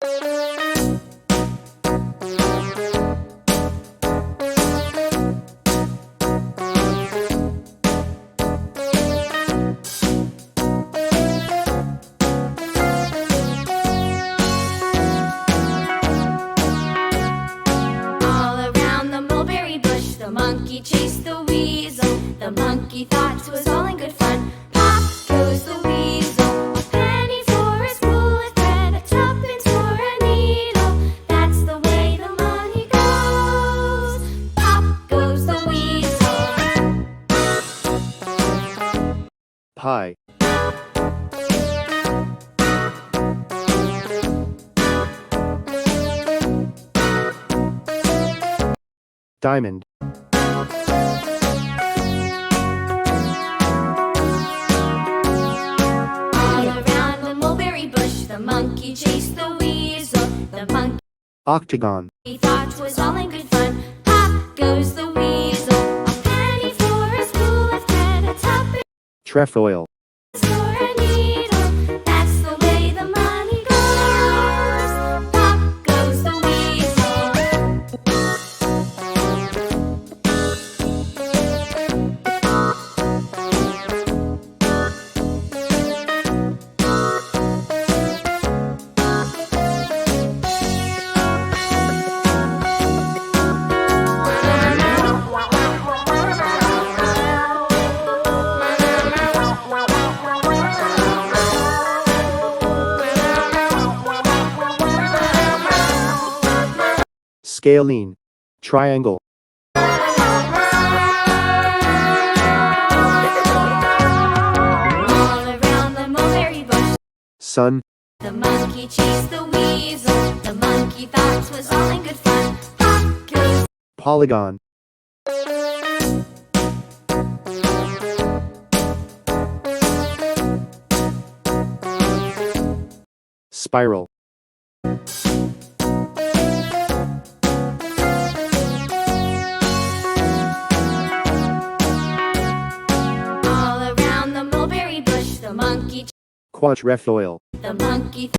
The monkey chased the weasel. The monkey thought 'twas all in good fun. Pop goes the weasel. A penny for a spool of thread, a tuppence for a needle. That's the way the money goes. Pop goes the weasel. Pie. Diamond. The monkey chased the weasel. The monkey Octagon. thought 'twas all in good fun. Pop goes the weasel. A penny for a spool of thread, a tuppence Trefoil. for a needle. That's the way the money goes. Pop goes the weasel. Scalene. Triangle. All around the mulberry bush. Sun. The monkey chased the weasel. The monkey thought 'twas all in good fun. Pop goes Polygon. Spiral. all around the mulberry bush. The monkey Quatrefoil. The monkey